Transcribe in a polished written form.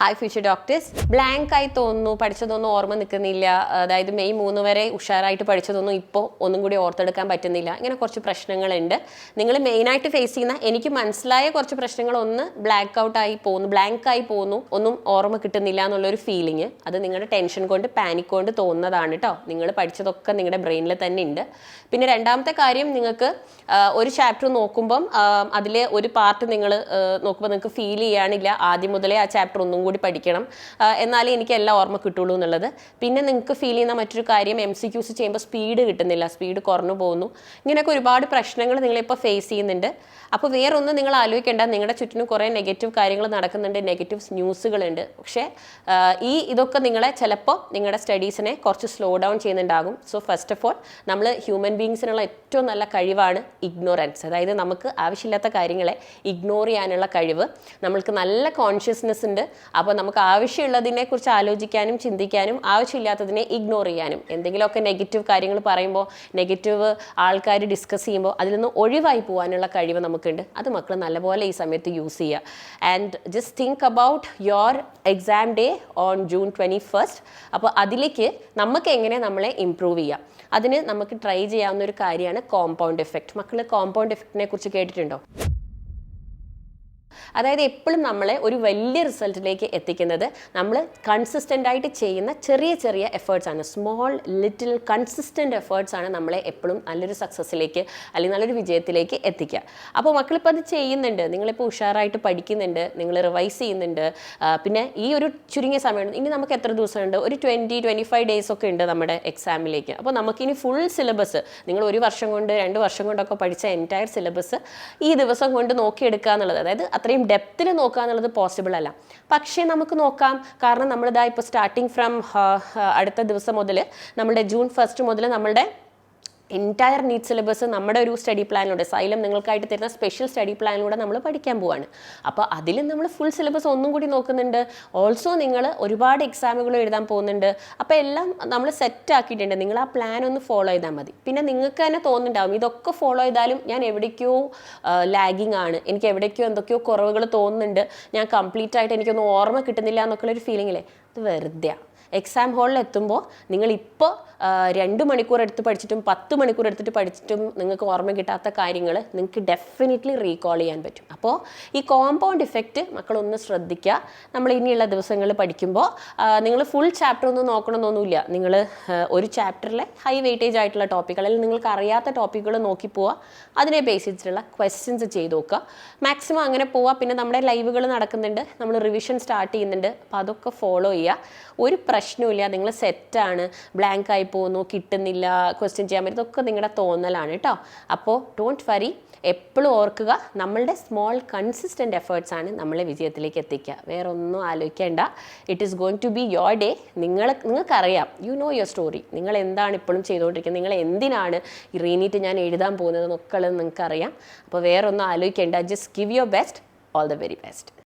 Hi future doctors. Blank ആയി തോന്നുന്നു, പഠിച്ചതൊന്നും ഓർമ്മ നിൽക്കുന്നില്ല, അതായത് മെയ് 3 വരെ ഉഷാറായിട്ട് പഠിച്ചതൊന്നും ഇപ്പോൾ ഒന്നും കൂടി ഓർത്തെടുക്കാൻ പറ്റുന്നില്ല, ഇങ്ങനെ കുറച്ച് പ്രശ്നങ്ങളുണ്ട്. നിങ്ങൾ മെയിനായിട്ട് ഫേസ് ചെയ്യുന്ന എനിക്ക് മനസ്സിലായ കുറച്ച് പ്രശ്നങ്ങൾ, ഒന്ന് ബ്ലാക്ക് ആയി പോകുന്നു, ഒന്നും ഓർമ്മ കിട്ടുന്നില്ല എന്നുള്ളൊരു ഫീലിംഗ്. അത് നിങ്ങളുടെ ടെൻഷൻ കൊണ്ട്, പാനിക് കൊണ്ട് തോന്നുന്നതാണ് കേട്ടോ. നിങ്ങൾ പഠിച്ചതൊക്കെ നിങ്ങളുടെ ബ്രെയിനിൽ തന്നെ ഉണ്ട്. പിന്നെ രണ്ടാമത്തെ കാര്യം, നിങ്ങൾക്ക് ഒരു ചാപ്റ്റർ നോക്കുമ്പം അതിലെ ഒരു പാർട്ട് നിങ്ങൾ നോക്കുമ്പോൾ നിങ്ങൾക്ക് ഫീൽ ചെയ്യാനില്ല, ആദ്യം മുതലേ ആ ചാപ്റ്റർ ഒന്നും കൂടി പഠിക്കണം, എന്നാലേ എനിക്ക് എല്ലാം ഓർമ്മ കിട്ടുള്ളൂ എന്നുള്ളത്. പിന്നെ നിങ്ങൾക്ക് ഫീൽ ചെയ്യുന്ന മറ്റൊരു കാര്യം, MCQs ചെയ്യുമ്പോൾ സ്പീഡ് കിട്ടുന്നില്ല, സ്പീഡ് കുറഞ്ഞു പോകുന്നു. ഇങ്ങനെയൊക്കെ ഒരുപാട് പ്രശ്നങ്ങൾ നിങ്ങളിപ്പോൾ ഫേസ് ചെയ്യുന്നുണ്ട്. അപ്പോൾ വേറൊന്നും നിങ്ങൾ ആലോചിക്കേണ്ട, നിങ്ങളുടെ ചുറ്റിനും കുറേ നെഗറ്റീവ് കാര്യങ്ങൾ നടക്കുന്നുണ്ട്, നെഗറ്റീവ് ന്യൂസുകളുണ്ട്. പക്ഷേ ഇതൊക്കെ നിങ്ങളെ ചിലപ്പോൾ നിങ്ങളുടെ സ്റ്റഡീസിനെ കുറച്ച് സ്ലോ ഡൗൺ ചെയ്യുന്നുണ്ടാകും. സോ ഫസ്റ്റ് ഓഫ് ഓൾ, നമ്മൾ ഹ്യൂമൻ ബീങ്സിനുള്ള ഏറ്റവും നല്ല കഴിവാണ് ഇഗ്നോറൻസ്. അതായത് നമുക്ക് ആവശ്യമില്ലാത്ത കാര്യങ്ങളെ ഇഗ്നോർ ചെയ്യാനുള്ള കഴിവ്. നമ്മൾക്ക് നല്ല കോൺഷ്യസ്നെസ് ഉണ്ട്. അപ്പോൾ നമുക്ക് ആവശ്യമുള്ളതിനെ കുറിച്ച് ആലോചിക്കാനും ചിന്തിക്കാനും, ആവശ്യമില്ലാത്തതിനെ ഇഗ്നോർ ചെയ്യാനും, എന്തെങ്കിലുമൊക്കെ നെഗറ്റീവ് കാര്യങ്ങൾ പറയുമ്പോൾ, നെഗറ്റീവ് ആൾക്കാർ ഡിസ്കസ് ചെയ്യുമ്പോൾ അതിൽ നിന്ന് ഒഴിവായി പോകാനുള്ള കഴിവ് നമുക്കുണ്ട്. അത് മക്കൾ നല്ലപോലെ ഈ സമയത്ത് യൂസ് ചെയ്യുക. And just think about your exam day on June 21. അപ്പോൾ അതിലേക്ക് നമുക്ക് എങ്ങനെ നമ്മളെ ഇംപ്രൂവ് ചെയ്യാം, അതിന് നമുക്ക് ട്രൈ ചെയ്യാവുന്ന ഒരു കാര്യമാണ് കോമ്പൗണ്ട് എഫക്റ്റ്. മക്കൾ കോമ്പൗണ്ട് എഫക്റ്റിനെ കുറിച്ച് കേട്ടിട്ടുണ്ടോ? അതായത് എപ്പോഴും നമ്മളെ ഒരു വലിയ റിസൾട്ടിലേക്ക് എത്തിക്കുന്നത് നമ്മൾ കൺസിസ്റ്റൻ്റ് ആയിട്ട് ചെയ്യുന്ന ചെറിയ ചെറിയ എഫേർട്സ് ആണ്. സ്മോൾ ലിറ്റിൽ കൺസിസ്റ്റൻ്റ് എഫേർട്സ് ആണ് നമ്മളെ എപ്പോഴും നല്ലൊരു സക്സസ്സിലേക്ക് അല്ലെങ്കിൽ നല്ലൊരു വിജയത്തിലേക്ക് എത്തിക്കുക. അപ്പോൾ മക്കളിപ്പോൾ അത് ചെയ്യുന്നുണ്ട്, നിങ്ങളിപ്പോൾ ഉഷാറായിട്ട് പഠിക്കുന്നുണ്ട്, നിങ്ങൾ റിവൈസ് ചെയ്യുന്നുണ്ട്. പിന്നെ ഈ ഒരു ചുരുങ്ങിയ സമയം, ഇനി നമുക്ക് എത്ര ദിവസമുണ്ട്? ഒരു 20-25 ഡേയ്സ് ഒക്കെ ഉണ്ട് നമ്മുടെ എക്സാമിലേക്ക്. അപ്പോൾ നമുക്കിനി ഫുൾ സിലബസ്, നിങ്ങൾ 1 വർഷം കൊണ്ട് 2 വർഷം കൊണ്ടൊക്കെ പഠിച്ച എൻറ്റയർ സിലബസ് ഈ ദിവസം കൊണ്ട് നോക്കിയെടുക്കുക എന്നുള്ളത്, അതായത് അത്രയും ഡെപ്തിൽ നോക്കുക എന്നുള്ളത് പോസിബിൾ അല്ല. പക്ഷേ നമുക്ക് നോക്കാം. കാരണം നമ്മളിതാ ഇപ്പോൾ സ്റ്റാർട്ടിങ് ഫ്രം അടുത്ത ദിവസം മുതൽ, നമ്മുടെ June 1 മുതൽ നമ്മളുടെ എൻറ്റയർ നീറ്റ് സിലബസ് നമ്മുടെ ഒരു സ്റ്റഡി പ്ലാനിലൂടെ, സൈലം നിങ്ങൾക്കായിട്ട് തരുന്ന സ്പെഷ്യൽ സ്റ്റഡി പ്ലാനിലൂടെ നമ്മൾ പഠിക്കാൻ പോവാണ്. അപ്പോൾ അതിലും നമ്മൾ ഫുൾ സിലബസ് ഒന്നും കൂടി നോക്കുന്നുണ്ട്. ഓൾസോ നിങ്ങൾ ഒരുപാട് എക്സാമുകൾ എഴുതാൻ പോകുന്നുണ്ട്. അപ്പോൾ എല്ലാം നമ്മൾ സെറ്റ് ആക്കിയിട്ടുണ്ട്. നിങ്ങൾ ആ പ്ലാൻ ഒന്ന് ഫോളോ ചെയ്താൽ മതി. പിന്നെ നിങ്ങൾക്ക് തന്നെ തോന്നുന്നുണ്ടാവും, ഇതൊക്കെ ഫോളോ ചെയ്താലും ഞാൻ എവിടേക്കോ ലാഗിങ് ആണ്, എനിക്ക് എവിടേക്കോ എന്തൊക്കെയോ കുറവുകൾ തോന്നുന്നുണ്ട്, ഞാൻ കംപ്ലീറ്റ് ആയിട്ട് എനിക്കൊന്നും ഓർമ്മ കിട്ടുന്നില്ല എന്നൊക്കെയുള്ളൊരു ഫീലിങ്ങില്ലേ, അത് വെറുതെയാണ്. എക്സാം ഹാളിൽ എത്തുമ്പോൾ നിങ്ങളിപ്പോൾ 2 മണിക്കൂർ എടുത്ത് പഠിച്ചിട്ടും 10 മണിക്കൂർ എടുത്തിട്ട് പഠിച്ചിട്ടും നിങ്ങൾക്ക് ഓർമ്മ കിട്ടാത്ത കാര്യങ്ങൾ നിങ്ങൾക്ക് ഡെഫിനറ്റ്ലി റീകോൾ ചെയ്യാൻ പറ്റും. അപ്പോൾ ഈ കോമ്പൗണ്ട് ഇഫക്റ്റ് മക്കളൊന്ന് ശ്രദ്ധിക്കുക. നമ്മൾ ഇനിയുള്ള ദിവസങ്ങളിൽ പഠിക്കുമ്പോൾ നിങ്ങൾ ഫുൾ ചാപ്റ്റർ ഒന്നും നോക്കണമെന്നൊന്നുമില്ല. നിങ്ങൾ ഒരു ചാപ്റ്ററിലെ ഹൈ വെയിറ്റേജ് ആയിട്ടുള്ള ടോപ്പിക്കുകൾ, അല്ലെങ്കിൽ നിങ്ങൾക്ക് അറിയാത്ത ടോപ്പിക്കുകൾ നോക്കി പോവുക, അതിനെ ബേസ് ചെയ്തിട്ടുള്ള ക്വസ്റ്റ്യൻസ് ചെയ്ത് നോക്കുക. മാക്സിമം അങ്ങനെ പോവുക. പിന്നെ നമ്മുടെ ലൈവുകൾ നടക്കുന്നുണ്ട്, നമ്മൾ റിവിഷൻ സ്റ്റാർട്ട് ചെയ്യുന്നുണ്ട്. അപ്പോൾ അതൊക്കെ ഫോളോ ചെയ്യുക. ഒരു പ്രശ്നമില്ല, നിങ്ങൾ സെറ്റാണ്. ബ്ലാങ്ക് ആയി പോകുന്നു, കിട്ടുന്നില്ല, ക്വസ്റ്റ്യൻ ചെയ്യാൻ പറ്റും, ഇതൊക്കെ നിങ്ങളുടെ തോന്നലാണ് കേട്ടോ. അപ്പോൾ ഡോണ്ട് വറി. എപ്പോഴും ഓർക്കുക, നമ്മളുടെ സ്മോൾ കൺസിസ്റ്റൻ്റ് എഫേർട്സ് ആണ് നമ്മളെ വിജയത്തിലേക്ക് എത്തിക്കുക. വേറെ ഒന്നും ആലോചിക്കേണ്ട. It is going to be your day. നിങ്ങൾക്കറിയാം, യു നോ യുവർ സ്റ്റോറി. നിങ്ങൾ എന്താണ് ഇപ്പോഴും ചെയ്തുകൊണ്ടിരിക്കുന്നത്, നിങ്ങൾ എന്തിനാണ് ഈ റീനീറ്റ് ഞാൻ എഴുതാൻ പോകുന്നത് എന്നൊക്കെ നിങ്ങൾക്കറിയാം. അപ്പോൾ വേറെ ഒന്നും ആലോചിക്കേണ്ട. Just give your best. All the very best.